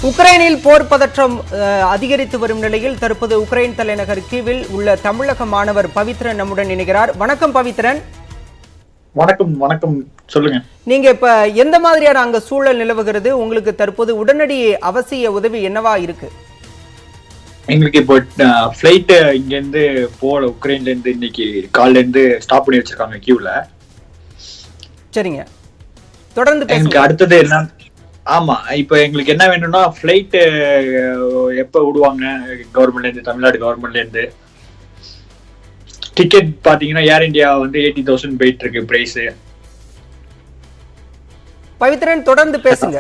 உக்ரைனில் போர் பதற்றம் அதிகரித்து வரும் நிலையில் தற்போது உக்ரைன் தலைநகர் கீவில் உள்ள தமிழக மாணவர் பவித்ரன் நம்முடன் இணைகிறார். வணக்கம் பவித்ரன். வணக்கம். வணக்கம், சொல்லுங்க. நீங்க இப்ப எந்த மாதிரியான அங்க சூழல் நிலவுகிறது? உங்களுக்கு தற்போது உடனடி அவசிய உதவி என்னவா இருக்கு? எங்களுக்கு இப்போ ஃபிளைட் இங்க இருந்து போல உக்ரைன்ல இருந்து இன்னைக்கு காலைல இருந்து ஸ்டாப் பண்ணி வச்சிருக்காங்க கியூல. சரிங்க, தொடர்ந்து எங்களுக்கு அடுத்தது என்ன? ஆமா, இப்ப எங்களுக்கு என்ன வேணும்னா ஃபிளைட் எப்ப விடுவாங்க கவர்மெண்ட்ல இருந்து, தமிழ்நாடு கவர்மெண்ட்ல இருந்து. டிக்கெட் பாத்தீங்கன்னா ஏர் இந்தியா வந்து 80,000 போயிட்டு இருக்கு பிரைஸ். பவித்ரன் தொடர்ந்து பேசுங்க.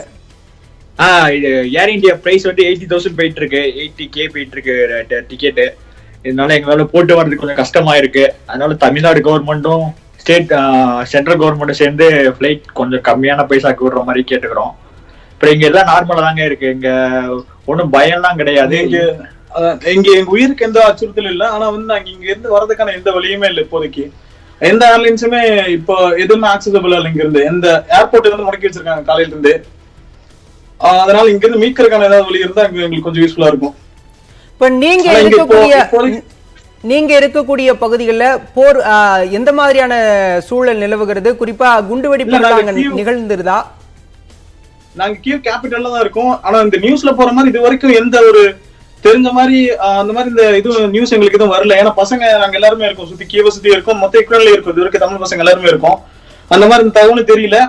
ஏர் இந்தியா பிரைஸ் வந்து 80,000 போயிட்டு இருக்கு, 80K போயிட்டு இருக்கு டிக்கெட். இதனால எங்களால போட்டு வர்றதுக்கு கொஞ்சம் கஷ்டமா இருக்கு. அதனால தமிழ்நாடு கவர்மெண்ட்டும் சென்ட்ரல் கவர்மெண்ட்டும் சேர்ந்து ஃபிளைட் கொஞ்சம் கம்மியான பைசாக்கு விடுற மாதிரி கேட்டுக்கிறோம். இப்ப இங்க எல்லாம் நார்மலா தாங்க இருக்கு, இங்க ஒன்னும் பயம்லாம் கிடையாது. எங்க உயிருக்கு எந்த அச்சுறுத்தல் இல்ல. ஆனா வந்து நாங்க இங்க இருந்து வர்றதுக்கான எந்த வழியுமே இல்லை இப்போதைக்கு. எந்த ஏர்லைன்ஸுமே இப்போ எதுவுமே ஆக்சசபிள் இல்லை. இங்க இருந்து எந்த ஏர்போர்ட் வந்து முடக்கி வச்சிருக்காங்க காலையில இருந்து. அதனால இங்க இருந்து மீட்கிறதுக்கான ஏதாவது வழி இருந்தா எங்களுக்கு கொஞ்சம் யூஸ்ஃபுல்லா இருக்கும். இப்ப நீங்க இருக்கக்கூடிய பகுதிகளில் போர் எந்த மாதிரியான சூழல் நிலவுகிறது? குறிப்பா குண்டுவெடிப்பு நிகழ்ந்துருதா? நாங்க கீவ் கேபிட்டல்ல தான் இருக்கோம். ஆனா இந்த நியூஸ்ல போற மாதிரி இது வரைக்கும் எந்த ஒரு தெரிஞ்ச மாதிரி அந்த மாதிரி இந்த இது நியூஸ் எங்களுக்கு எதுவும் வரல. ஏன்னா பசங்க நாங்க எல்லாருமே இருக்கோம், சுத்தி கீவ சுத்தி இருக்கோம், மொத்த யுக்ரைன்ல இருக்கும். இது வரைக்கும் தமிழ் பசங்க எல்லாருமே இருக்கோம். அந்த மாதிரி இந்த தகவல் தெரியல.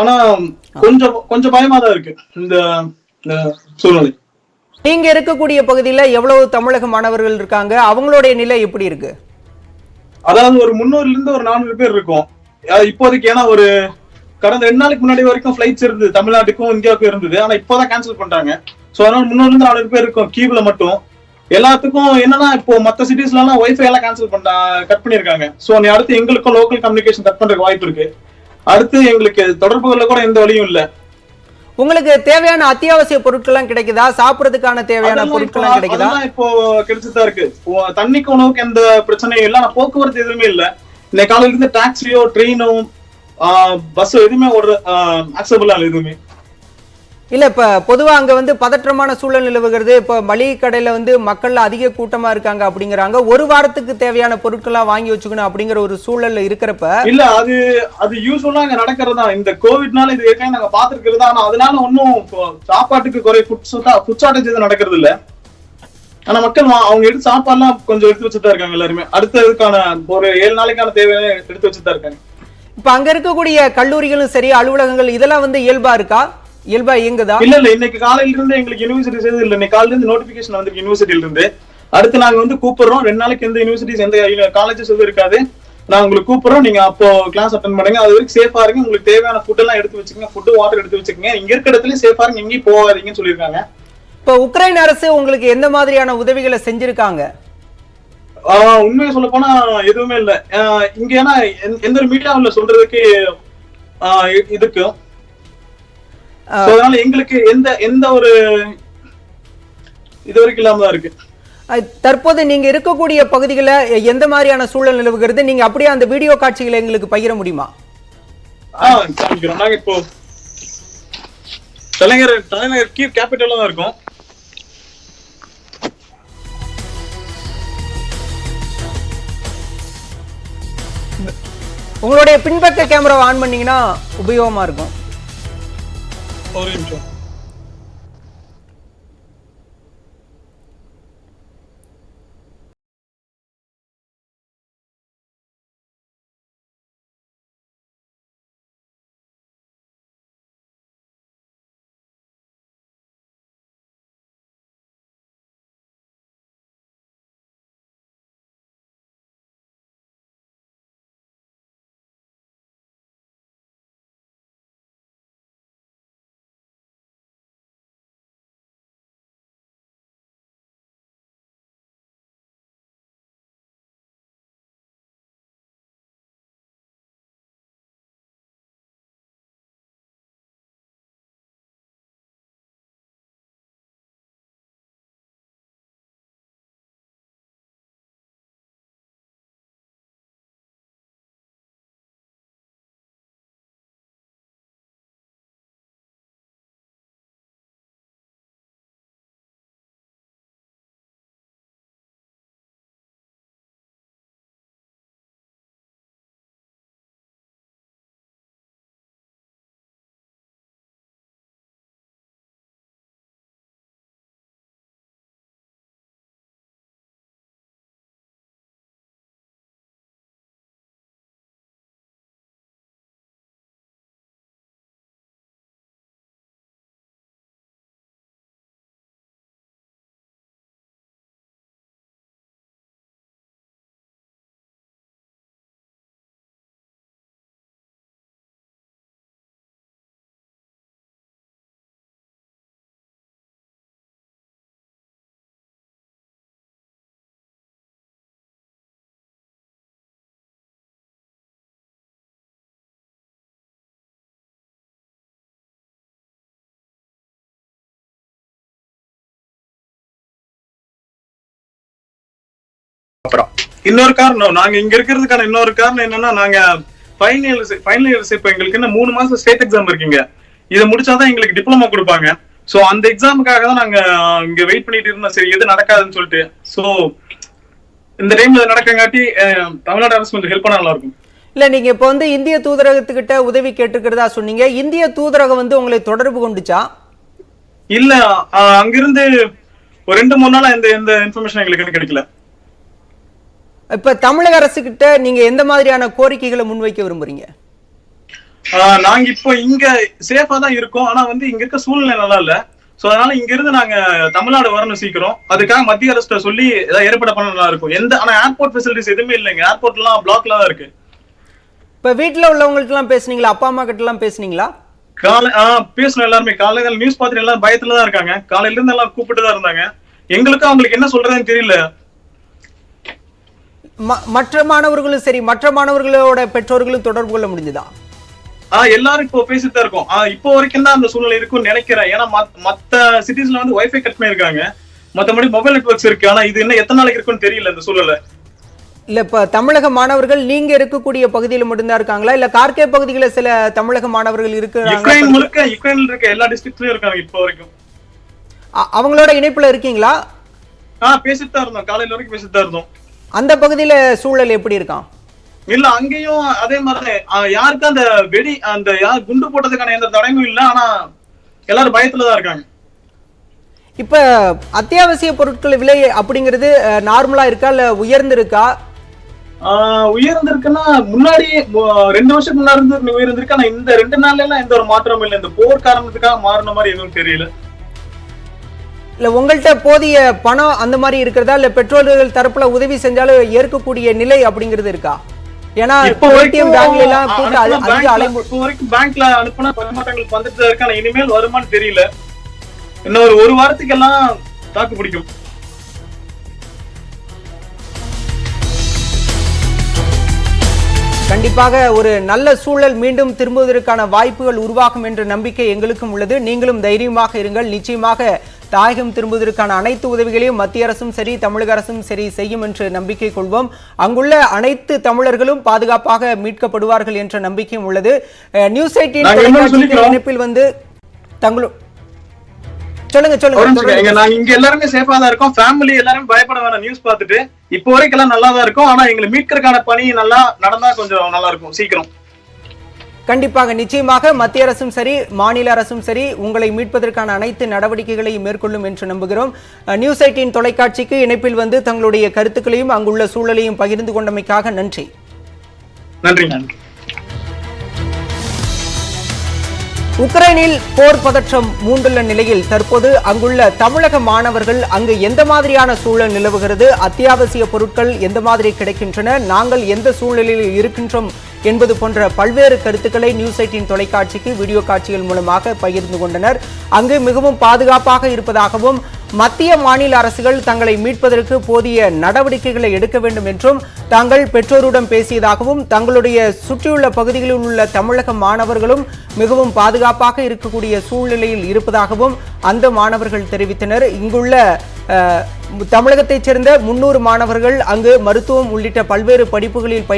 ஆனா கொஞ்சம் பயமா தான் இருக்கு இந்த சூழ்நிலை. நீங்க இருக்கக்கூடிய பகுதியில எவ்வளவு தமிழக மாணவர்கள் இருக்காங்க? அவங்களுடைய நிலை எப்படி இருக்கு? அதாவது ஒரு 300 இருந்து ஒரு 400 பேர் இருக்கும் இப்போதைக்கு. ஏன்னா ஒரு கடந்த 2 நாளைக்கு முன்னாடி வரைக்கும் ஃபிளைட்ஸ் இருந்தது, தமிழ்நாட்டுக்கும் இந்தியாவுக்கும் இருந்தது. ஆனா இப்போதான் கேன்சல் பண்றாங்க. சோ அதனால 300 இருந்து 400 பேர் இருக்கும் கீவ்ல மட்டும். எல்லாத்துக்கும் என்னன்னா இப்போ மத்த சிட்டிஸ்ல எல்லாம் வைஃபை எல்லாம் கேன்சல் கட் பண்ணிருக்காங்க. சோ நீ அடுத்து எங்களுக்கும் லோக்கல் கம்யூனிகேஷன் கட் பண்றதுக்கு வாய்ப்பு இருக்கு. அடுத்து எங்களுக்கு தொடர்புகள்ல கூட எந்த வழியும் இல்ல. உங்களுக்கு தேவையான அத்தியாவசிய பொருட்கள் எல்லாம் கிடைக்குதா? சாப்பிடறதுக்கான தேவையான பொருட்கள் எல்லாம் கிடைக்குதா? இப்போ கிடைச்சுதான் இருக்கு. தண்ணிக்கு உணவுக்கு எந்த பிரச்சனையும் இல்ல. ஆனா போக்குவரத்து எதுவுமே இல்ல. இன்னைக்கு காலையில இருந்து டாக்ஸியோ ட்ரெயினோ பஸ் எதுவுமே ஒரு ஆக்சபிளா எதுவுமே இல்ல. இப்ப பொதுவா அங்க வந்து பதற்றமான சூழல் நிலவுகிறது. இப்ப மளிகை கடையில வந்து மக்கள் அதிக கூட்டமா இருக்காங்க அப்படிங்கிறாங்க. ஒரு வாரத்துக்கு தேவையான பொருட்கள்லாம் வாங்கி வச்சுக்கணும் அப்படிங்கிற ஒரு சூழல்ல இருக்கிறப்ப இல்ல, அது யூஸ்வலா அங்க நடக்கிறதா. இந்த கோவிட்னால இது ஏற்கனவே நாங்க பாத்துருக்கிறதா. ஆனா அதனால ஒன்னும் சாப்பாட்டுக்கு குறை ஃபுட் ஷார்டேஜ் எதுவும் நடக்கிறது இல்ல. ஆனா மக்கள் அவங்க எடுத்து சாப்பாடுலாம் கொஞ்சம் எடுத்து வச்சுதான் இருக்காங்க. எல்லாருமே அடுத்ததுக்கான ஒரு 7 நாளைக்கான தேவையான எடுத்து வச்சுதான் இருக்காங்க. இப்ப அங்க இருக்கக்கூடிய கல்லூரிகளும் சரி, அலுவலகங்கள் இதெல்லாம் வந்து இயல்பா இருக்கா? இயல்பா இயங்குதா? இல்ல இன்னைக்கு காலையில இருந்து எங்களுக்கு யூனிவர்சிட்டி சேர்ந்து இல்ல. இன்னைக்கு காலையில இருந்து நோட்டிபிகேஷன் வந்து யூனிவர்சிட்டியில இருந்து அடுத்து நாங்க வந்து கூப்பிடுறோம். 2 நாளைக்கு எந்த யூனிவர்சிட்டிஸ் எந்த காலேஜஸ் எதுவும் இருக்காது. நான் உங்களுக்கு கூப்பிடுறோம், நீங்க அப்போ கிளாஸ் அட்டன் பண்ணுங்க. அது வரைக்கும் சேஃபா இருங்க. உங்களுக்கு தேவையான ஃபுட் எல்லாம் எடுத்து வச்சுக்கோங்க, ஃபுட் வாட்டர் எடுத்து வச்சுக்கோங்க. இங்க இருக்கிற இடத்துல சேஃபா இருங்க, எங்கேயும் போகாதீங்கன்னு சொல்லியிருக்காங்க. இப்ப உக்ரைன் அரசு உங்களுக்கு எந்த மாதிரியான உதவிகளை செஞ்சிருக்காங்க? உண்மையை சொல்ல போனா எதுவுமே இல்ல இங்க. ஏன்னா எந்த ஒரு மீடியாவில் சொல்றதுக்கு இதுக்கும் அதனால எங்களுக்கு எந்த ஒரு இது வரைக்கும் இல்லாம தான் இருக்கு. தற்போது நீங்க இருக்கக்கூடிய பகுதிகளில் எந்த மாதிரியான சூழல் நிலவுகிறது? நீங்க அப்படியே அந்த வீடியோ காட்சிகளை எங்களுக்கு பகிர முடியுமா? காமிக்கிறோம். நாங்க இப்போ தலைநகர் கீவ் கேபிட்டல்ல தான் இருக்கோம். உங்களுடைய பின்பக்க கேமரா ஆன் பண்ணீங்கன்னா உபயோகமா இருக்கும். ஒரு நிமிஷம். அப்புறம் இன்னொரு காரணம், நாங்க இங்க இருக்கிறதுக்கான இன்னொரு காரணம் என்னன்னா, நாங்க ஃபைனல் இயர்ஸ் இப்ப எங்களுக்கு என்ன 3 மாசம் ஸ்டேட் எக்ஸாம் இருக்குங்க. இதை முடிச்சாதான் எங்களுக்கு டிப்ளமா கொடுப்பாங்க. சோ அந்த எக்ஸாமுக்காக தான் நாங்க இங்க வெயிட் பண்ணிட்டு இருந்தோம். சரி எது நடக்காதுன்னு சொல்லிட்டு. சோ இந்த டைம்ல நடக்கங்காட்டி தமிழ்நாடு அரசு கொஞ்சம் ஹெல்ப் பண்ணா நல்லா இருக்கும். இல்ல நீங்க இப்ப வந்து இந்திய தூதரகத்துக்கிட்ட உதவி கேட்டுக்கிறதா சொன்னீங்க. இந்திய தூதரகம் வந்து உங்களை தொடர்பு கொண்டுச்சா? இல்ல, அங்கிருந்து ஒரு 2-3 நாளா எந்த இன்ஃபர்மேஷன் எங்களுக்கு கிடைக்கல. இப்ப தமிழக அரசு கிட்ட நீங்க எந்த மாதிரியான கோரிக்கைகளை முன்வைக்க விரும்புறீங்க? நாங்க இப்போ இங்க சேஃபா தான் இருக்கோம். ஆனா வந்து இங்க இருக்க சூழ்நிலை நல்லா இல்ல. சோ அதனால இங்க இருந்து நாங்க தமிழ்நாடு வரணும் சீக்கிரம். அதுக்காக மத்திய அரசு சொல்லி ஏதாவது ஏற்பாடு பண்ண நல்லா இருக்கும். ஆனா ஏர்போர்ட் ஃபெசிலிட்டிஸ் எதுவுமே இல்லைங்க. ஏர்போர்ட் எல்லாம் பிளாக்ல தான் இருக்கு. இப்ப வீட்டுல உள்ளவங்கள்ட்ட எல்லாம் பேசுனீங்களா? அப்பா அம்மா கிட்ட எல்லாம் பேசுனீங்களா? பேசணும். எல்லாருமே காலையில நியூஸ் பார்த்துட்டு எல்லாம் பயத்துல தான் இருக்காங்க. காலையில இருந்து எல்லாம் கூப்பிட்டு தான் இருந்தாங்க. எங்களுக்கும் அவங்களுக்கு என்ன சொல்றதுன்னு தெரியல. மற்ற மாணவர்களும் சரி, மற்ற மாணவர்களோட பெற்றோர்களும் தொடர்பு கொள்ள முடிஞ்சதா? எல்லாரும் இப்போ பேசிட்டு தான் இருக்கோம். இப்போ வரைக்கும் தான் அந்த சூழ்நிலை இருக்கும்னு நினைக்கிறேன். ஏன்னா மத்த சிட்டிஸ்ல வந்து வைஃபை கட் பண்ணிருக்காங்க. மத்தபடி மொபைல் நெட்வொர்க்ஸ் இருக்கு. ஆனா இது என்ன எத்தனை நாளைக்கு இருக்குன்னு தெரியல இந்த சூழ்நிலை. இல்ல இப்ப தமிழக மாணவர்கள் நீங்க இருக்கக்கூடிய பகுதியில மட்டும்தான் இருக்காங்களா, இல்ல கார்கே பகுதியில சில தமிழக மாணவர்கள் இருக்கிறாங்க? யுக்ரைன்ல இருக்க எல்லா டிஸ்ட்ரிக்ட்லயும் இருக்காங்க இப்போ வரைக்கும். அவங்களோட இணைப்புல இருக்கீங்களா? பேசிட்டு தான் இருந்தோம். காலையில வரைக்கும் பேசிட்டு தான் இருந்தோம். அந்த பகுதியில சூழல் எப்படி இருக்கான்? இல்ல அங்கேயும் அதே மாதிரிதான். யாருக்கும் அந்த குண்டு போட்டதுக்கான எந்த தடயமும் இல்ல. ஆனா எல்லாரும் பயத்துலதான் இருக்காங்க. இப்ப அத்தியாவசிய பொருட்கள் விலை அப்படிங்கிறது நார்மலா இருக்கா இல்ல உயர்ந்திருக்கா? உயர்ந்திருக்குன்னா முன்னாடி 2 வருஷத்துக்கு முன்னாடி உயர்ந்திருக்கு. ஆனா இந்த 2 நாள்ல எல்லாம் எந்த ஒரு மாற்றமும் இல்லை. இந்த போர் காரணத்துக்காக மாறின மாதிரி எதுவும் தெரியல. இல்ல உங்கள்கிட்ட போதிய பணம் அந்த மாதிரி இருக்கிறதா, இல்ல பெற்றோர்கள் தரப்புல உதவி பேங்க்ல நிலை அப்படிங்கிறது இருக்கா? ஏன்னா இப்போ வரைக்கும் பேங்க்ல அனுப்புனா பரிமாற்றங்கள் வந்துட்டு இருக்கு. ஆனா இனிமேல் வருமானு தெரியல. இன்னும் ஒரு வாரத்துக்கு எல்லாம் தாக்கு பிடிக்கும். கண்டிப்பாக ஒரு நல்ல சூழல் மீண்டும் திரும்புவதற்கான வாய்ப்புகள் உருவாகும் என்ற நம்பிக்கை எங்களுக்கும் உள்ளது. நீங்களும் தைரியமாக இருங்கள். நிச்சயமாக தாயகம் திரும்புவதற்கான அனைத்து உதவிகளையும் மத்திய அரசும் சரி, தமிழக அரசும் சரி செய்யும் என்று நம்பிக்கை கொள்வோம். அங்குள்ள அனைத்து தமிழர்களும் பாதுகாப்பாக மீட்கப்படுவார்கள் என்ற நம்பிக்கையும் உள்ளது. நியூஸ் 18 இணைப்பில் வந்து சொல்லுங்க. நாங்க இங்க எல்லாருமே சேஃபா தான் இருக்கோம். ஃபேமிலி எல்லாரும் பயப்பட வேணாம். நியூஸ் பார்த்துட்டு இப்போ வரைக்கும் எல்லாம் நல்லா தான் இருக்கும். ஆனா எங்களை மீட்கிறதுக்கான பணி நல்லா நடந்தா கொஞ்சம் நல்லா இருக்கும் சீக்கிரம். கண்டிப்பாக நிச்சயமாக மத்திய அரசும் சரி, மாநில அரசும் சரி உங்களை மீட்பதற்கான அனைத்து நடவடிக்கைகளையும் மேற்கொள்ளும் என்று நம்புகிறோம். நியூஸ் 18 தொலைக்காட்சிக்கு இணைப்பில் வந்து தங்களுடைய கருத்துக்களையும் அங்குள்ள சூழலையும் பகிர்ந்து கொண்டமைக்காக நன்றி. நன்றி. உக்ரைனில் போர் பதற்றம் மூண்டுள்ள நிலையில் தற்போது அங்குள்ள தமிழக மாணவர்கள் அங்கு எந்த மாதிரியான சூழல் நிலவுகிறது, அத்தியாவசிய பொருட்கள் எந்த மாதிரி கிடைக்கின்றன, நாங்கள் எந்த சூழ்நிலையில் இருக்கின்றோம் என்பது போன்ற பல்வேறு கருத்துக்களை நியூஸ் 18 தொலைக்காட்சிக்கு வீடியோ காட்சிகள் மூலமாக பகிர்ந்து கொண்டனர். அங்கு மிகவும் பாதுகாப்பாக இருப்பதாகவும் மத்திய மாநில அரசுகள் தங்களை மீட்பதற்கு போதிய நடவடிக்கைகளை எடுக்க வேண்டும் என்றும் தாங்கள் பெற்றோருடன் பேசியதாகவும், தங்களுடைய சுற்றியுள்ள பகுதிகளில் உள்ள தமிழக மாணவர்களும் மிகவும் பாதுகாப்பாக இருக்கக்கூடிய சூழ்நிலையில் இருப்பதாகவும் அந்த மாணவர்கள் தெரிவித்தனர். இங்குள்ள தமிழகத்தைச் சேர்ந்த 300 மாணவர்கள் அங்கு மருத்துவம் உள்ளிட்ட பல்வேறு படிப்புகளில்